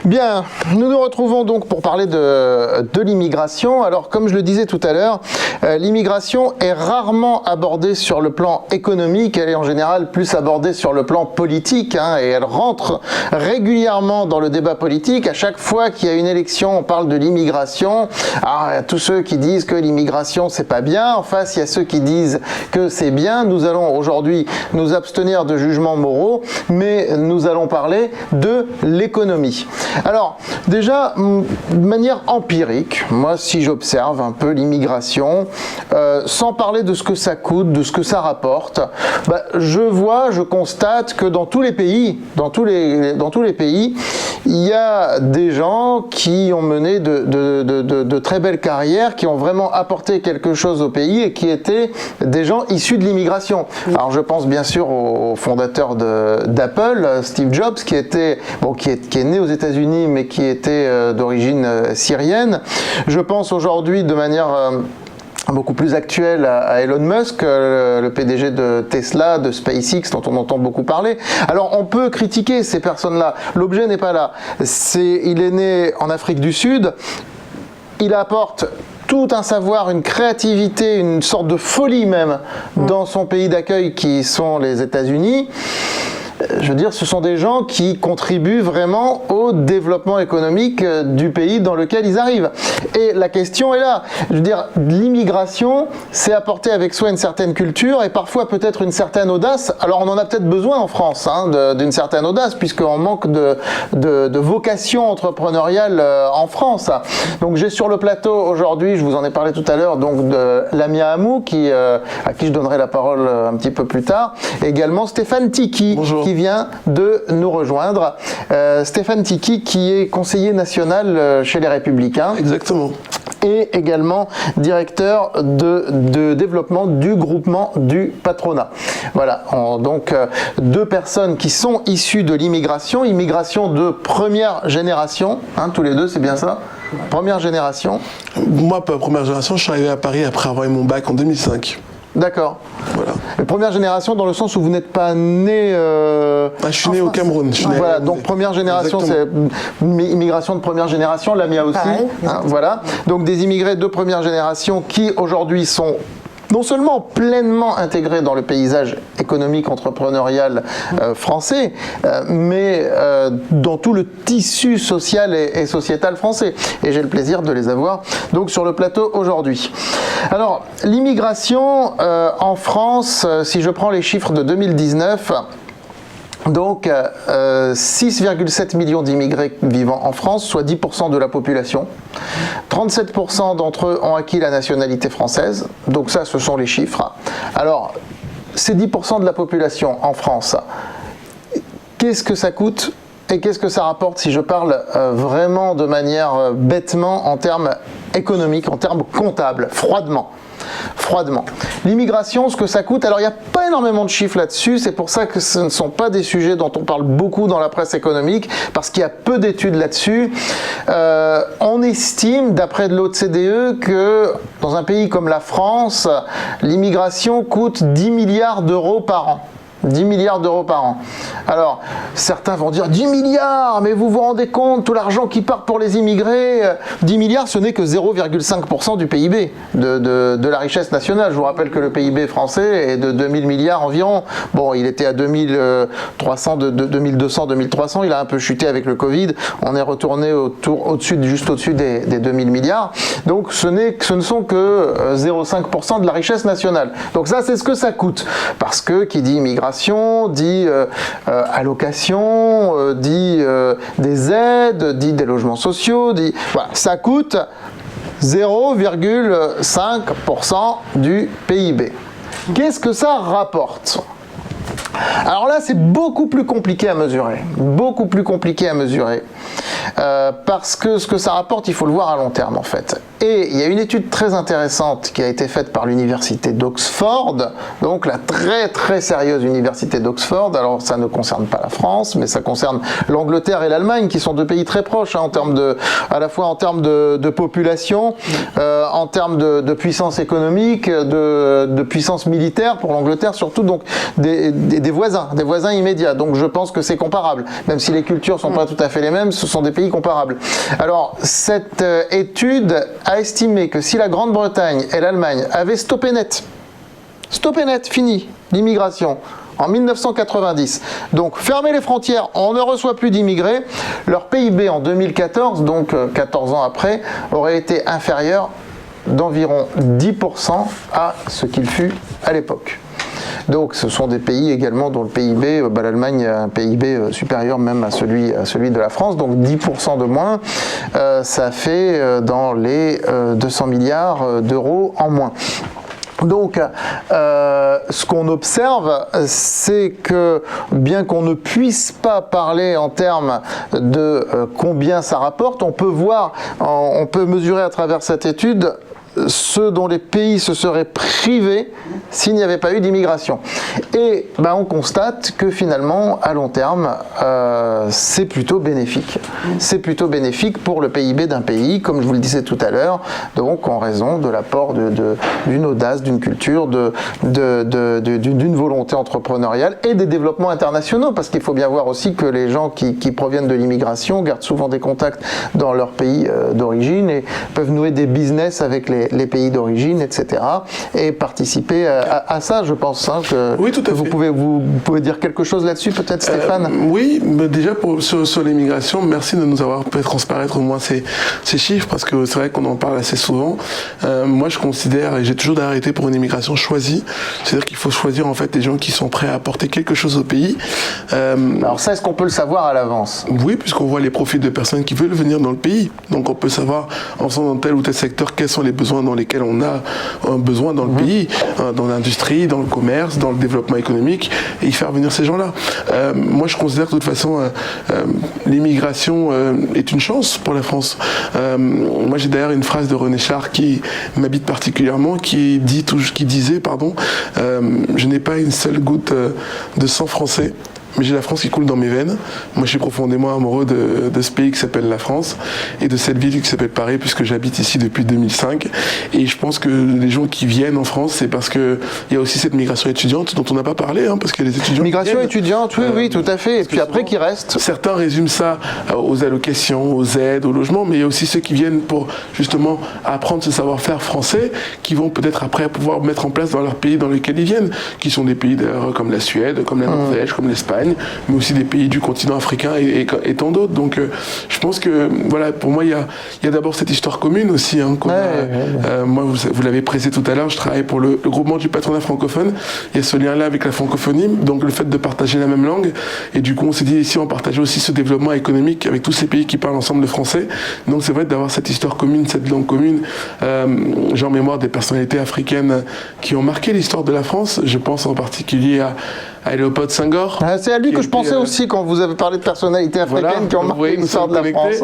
Bien, nous nous retrouvons donc pour parler de l'immigration. Alors, comme je le disais tout à l'heure, l'immigration est rarement abordée sur le plan économique, elle est en général plus abordée sur le plan politique, et elle rentre régulièrement dans le débat politique. À chaque fois qu'il y a une élection, on parle de l'immigration. Alors, il y a tous ceux qui disent que l'immigration, c'est pas bien. En face, il y a ceux qui disent que c'est bien. Nous allons aujourd'hui nous abstenir de jugements moraux, mais nous allons parler de l'économie. Alors, déjà, de manière empirique, moi, si j'observe un peu l'immigration, sans parler de ce que ça coûte, de ce que ça rapporte, je constate que dans tous les pays, il y a des gens qui ont mené de très belles carrières, qui ont vraiment apporté quelque chose au pays et qui étaient des gens issus de l'immigration. Alors, je pense bien sûr au fondateur d'Apple, Steve Jobs, qui est né aux États-Unis, mais qui était d'origine syrienne. Je pense aujourd'hui de manière beaucoup plus actuelle à Elon Musk, le PDG de Tesla, de SpaceX, dont on entend beaucoup parler. Alors, on peut critiquer ces personnes-là. L'objet n'est pas là. Il est né en Afrique du Sud. Il apporte tout un savoir, une créativité, une sorte de folie même dans son pays d'accueil qui sont les États-Unis. Je veux dire, ce sont des gens qui contribuent vraiment au développement économique du pays dans lequel ils arrivent. Et la question est là. Je veux dire, l'immigration, c'est apporter avec soi une certaine culture et parfois peut-être une certaine audace. Alors, on en a peut-être besoin en France, d'une certaine audace, puisqu'on manque de vocation entrepreneuriale en France. Donc, j'ai sur le plateau aujourd'hui, je vous en ai parlé tout à l'heure, donc de Lamia Amou, à qui je donnerai la parole un petit peu plus tard. Et également Stéphane Tiki. Bonjour. Qui vient de nous rejoindre. Stéphane Tiki, qui est conseiller national chez les Républicains. Exactement. Et également directeur de développement du groupement du patronat. Voilà, donc deux personnes qui sont issues de l'immigration, immigration de première génération, tous les deux, c'est bien ça? Première génération. Moi, première génération, je suis arrivé à Paris après avoir eu mon bac en 2005. D'accord. Voilà. Première génération dans le sens où vous n'êtes pas né... je suis né au Cameroun. Voilà, donc première génération, c'est immigration de première génération, la mienne aussi. Voilà. Donc des immigrés de première génération qui aujourd'hui sont non seulement pleinement intégrés dans le paysage économique entrepreneurial français, mais dans tout le tissu social et sociétal français. Et j'ai le plaisir de les avoir donc sur le plateau aujourd'hui. Alors, l'immigration en France, si je prends les chiffres de 2019, donc 6,7 millions d'immigrés vivant en France, soit 10% de la population. 37% d'entre eux ont acquis la nationalité française. Donc ça, ce sont les chiffres. Alors, ces 10% de la population en France, qu'est-ce que ça coûte et qu'est-ce que ça rapporte si je parle vraiment de manière bêtement en termes économiques, en termes comptables, froidement. L'immigration, ce que ça coûte, alors il n'y a pas énormément de chiffres là-dessus, c'est pour ça que ce ne sont pas des sujets dont on parle beaucoup dans la presse économique, parce qu'il y a peu d'études là-dessus. On estime, d'après de l'OCDE, que dans un pays comme la France, l'immigration coûte 10 milliards d'euros par an. 10 milliards d'euros par an. Alors, certains vont dire 10 milliards, mais vous vous rendez compte, tout l'argent qui part pour les immigrés, 10 milliards, ce n'est que 0,5% du PIB, de la richesse nationale. Je vous rappelle que le PIB français est de 2000 milliards environ. Bon, il était à 2300, 2200, 2300, il a un peu chuté avec le Covid. On est retourné juste au-dessus des 2000 milliards. Donc, ce ne sont que 0,5% de la richesse nationale. Donc ça, c'est ce que ça coûte. Parce que qui dit immigration, dit allocation, dit des aides, dit des logements sociaux, dit voilà, ça coûte 0,5% du PIB. Qu'est-ce que ça rapporte ? Alors là, c'est beaucoup plus compliqué à mesurer, parce que ce que ça rapporte, il faut le voir à long terme en fait. Et il y a une étude très intéressante qui a été faite par l'université d'Oxford, donc la très très sérieuse université d'Oxford. Alors ça ne concerne pas la France, mais ça concerne l'Angleterre et l'Allemagne, qui sont deux pays très proches en termes à la fois en termes de population, en termes de puissance économique, de puissance militaire pour l'Angleterre surtout, donc des voisins immédiats. Donc je pense que c'est comparable, même si les cultures sont pas tout à fait les mêmes. Ce sont des pays comparables. Alors, cette étude a estimé que si la Grande-Bretagne et l'Allemagne avaient stoppé net, fini, l'immigration, en 1990. Donc, fermer les frontières, on ne reçoit plus d'immigrés. Leur PIB en 2014, donc 14 ans après, aurait été inférieur d'environ 10% à ce qu'il fut à l'époque. Donc ce sont des pays également dont le PIB, l'Allemagne a un PIB supérieur même à celui de la France, donc 10% de moins, ça fait dans les 200 milliards d'euros en moins. Donc, ce qu'on observe, c'est que bien qu'on ne puisse pas parler en termes de combien ça rapporte, on peut mesurer à travers cette étude ce dont les pays se seraient privés s'il n'y avait pas eu d'immigration. Et on constate que finalement, à long terme, c'est plutôt bénéfique. C'est plutôt bénéfique pour le PIB d'un pays, comme je vous le disais tout à l'heure, donc en raison de l'apport d'une audace, d'une culture, d'une volonté entrepreneuriale et des développements internationaux, parce qu'il faut bien voir aussi que les gens qui proviennent de l'immigration gardent souvent des contacts dans leur pays d'origine et peuvent nouer des business avec les pays d'origine, etc. et participer à ça, je pense. Oui, tout à fait. Vous pouvez dire quelque chose là-dessus, peut-être, Stéphane? Oui, mais déjà sur l'immigration, merci de nous avoir fait transparaître au moins ces chiffres, parce que c'est vrai qu'on en parle assez souvent. Moi, je considère, et j'ai toujours arrêté pour une immigration choisie, c'est-à-dire qu'il faut choisir en fait des gens qui sont prêts à apporter quelque chose au pays. Alors ça, est-ce qu'on peut le savoir à l'avance? Oui, puisqu'on voit les profils de personnes qui veulent venir dans le pays. Donc on peut savoir, en faisant dans tel ou tel secteur, quels sont les besoins dans lesquels on a un besoin dans le pays, dans l'industrie, dans le commerce, dans le développement économique, et y faire venir ces gens-là. Moi, je considère que de toute façon, l'immigration est une chance pour la France. Moi, j'ai d'ailleurs une phrase de René Char qui m'habite particulièrement, qui disait, je n'ai pas une seule goutte de sang français, mais j'ai la France qui coule dans mes veines. Moi, je suis profondément amoureux de ce pays qui s'appelle la France et de cette ville qui s'appelle Paris, puisque j'habite ici depuis 2005. Et je pense que les gens qui viennent en France, c'est parce qu'il y a aussi cette migration étudiante dont on n'a pas parlé, parce que les étudiants... Migration étudiante, oui, tout à fait. Et puis après, qui restent. Certains résument ça aux allocations, aux aides, au logement, mais il y a aussi ceux qui viennent pour justement apprendre ce savoir-faire français, qui vont peut-être après pouvoir mettre en place dans leur pays dans lequel ils viennent, qui sont des pays d'ailleurs comme la Suède, comme la Norvège, comme l'Espagne, mais aussi des pays du continent africain et tant d'autres. Donc je pense que voilà, pour moi il y a d'abord cette histoire commune aussi. Moi, vous l'avez précisé tout à l'heure, je travaille pour le groupement du patronat francophone. Il y a ce lien-là avec la francophonie, donc le fait de partager la même langue. Et du coup, on s'est dit ici, on partageait aussi ce développement économique avec tous ces pays qui parlent ensemble le français. Donc c'est vrai d'avoir cette histoire commune, cette langue commune. J'ai en mémoire des personnalités africaines qui ont marqué l'histoire de la France. Je pense en particulier à Léopold Senghor. C'est à lui que je pensais aussi quand vous avez parlé de personnalités africaines qui ont marqué l'histoire de la France.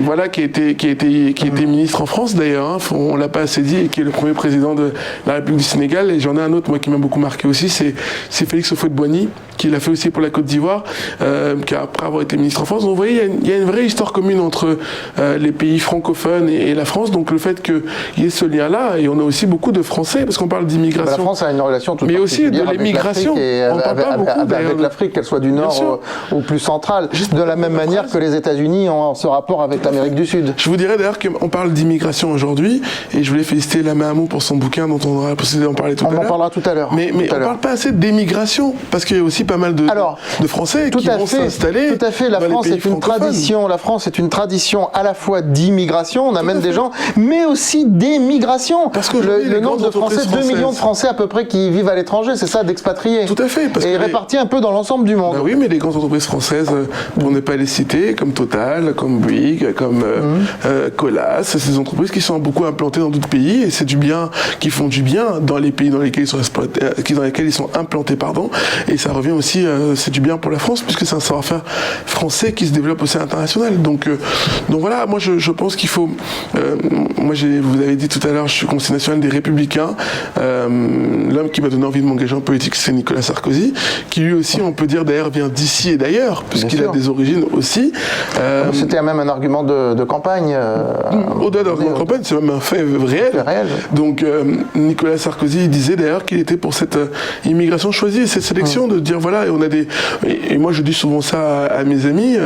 Voilà, qui a été ministre en France d'ailleurs, on l'a pas assez dit, et qui est le premier président de la République du Sénégal. Et j'en ai un autre, moi, qui m'a beaucoup marqué aussi, c'est Félix Houphouët-Boigny, qui l'a fait aussi pour la Côte d'Ivoire, qui après avoir été ministre en France. Donc vous voyez, il y a une vraie histoire commune entre les pays francophones et la France. Donc le fait qu'il y ait ce lien-là, et on a aussi beaucoup de Français, parce qu'on parle d'immigration. La France a une relation toute mais aussi de l'émigration. Avec l'Afrique, qu'elle soit du Nord ou plus centrale, de la même manière que les États-Unis ont ce rapport avec l'Amérique du Sud. Je vous dirais d'ailleurs qu'on parle d'immigration aujourd'hui, et je voulais féliciter Lamé Hamou pour son bouquin dont on aura la possibilité d'en parler tout à l'heure. On en parlera tout à l'heure. Mais on ne parle pas assez d'émigration, parce qu'il y a aussi pas mal de Français qui vont s'installer. Tout à fait, la France est une tradition. La France est une tradition à la fois d'immigration, on amène des gens, mais aussi d'émigration. Parce que le nombre de Français, 2 millions de Français à peu près qui vivent à l'étranger, c'est ça, d'expatriés. Tout à fait. Et répartis un peu dans l'ensemble du monde. Oui, mais les grandes entreprises françaises, pour ne pas les citer, comme Total, comme Bouygues, comme Colas, c'est ces entreprises qui sont beaucoup implantées dans d'autres pays, et c'est du bien, qui font du bien dans les pays dans lesquels ils sont implantés, et ça revient aussi, c'est du bien pour la France, puisque c'est un savoir-faire français qui se développe aussi à l'international. Donc voilà, moi je pense qu'il faut, vous avez dit tout à l'heure, je suis conseiller national des Républicains, l'homme qui m'a donné envie de m'engager en politique, c'est Nicolas Sarkozy. Sarkozy, qui lui aussi, on peut dire d'ailleurs, vient d'ici et d'ailleurs, puisqu'il a des origines aussi. C'était même un argument de campagne. Au-delà d'un argument de campagne, c'est même un fait réel. Donc Nicolas Sarkozy disait d'ailleurs qu'il était pour cette immigration choisie, cette sélection, de dire voilà, on a et moi je dis souvent ça à mes amis,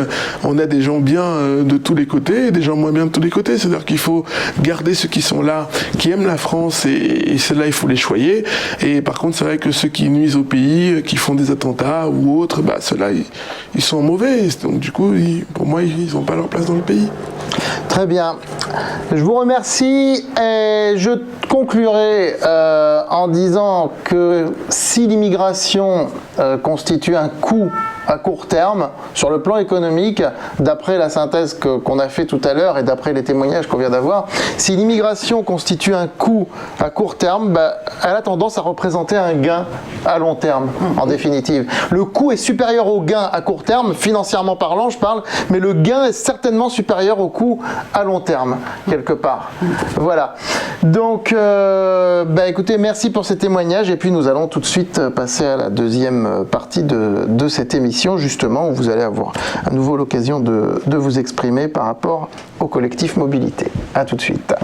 on a des gens bien de tous les côtés et des gens moins bien de tous les côtés. C'est-à-dire qu'il faut garder ceux qui sont là, qui aiment la France, et ceux-là, il faut les choyer. Et par contre, c'est vrai que ceux qui nuisent au pays, qui font des attentats ou autres, ceux-là, ils sont mauvais. Donc du coup, pour moi, ils n'ont pas leur place dans le pays. Très bien. Je vous remercie et je conclurai en disant que si l'immigration constitue un coût à court terme, sur le plan économique, d'après la synthèse qu'on a fait tout à l'heure et d'après les témoignages qu'on vient d'avoir, si l'immigration constitue un coût à court terme, elle a tendance à représenter un gain à long terme, en définitive. Le coût est supérieur au gain à court terme, financièrement parlant, je parle, mais le gain est certainement supérieur au coût à long terme, quelque part. Voilà. Donc, écoutez, merci pour ces témoignages, et puis nous allons tout de suite passer à la deuxième partie de cette émission, justement, où vous allez avoir à nouveau l'occasion de vous exprimer par rapport au collectif Mobilité. À tout de suite.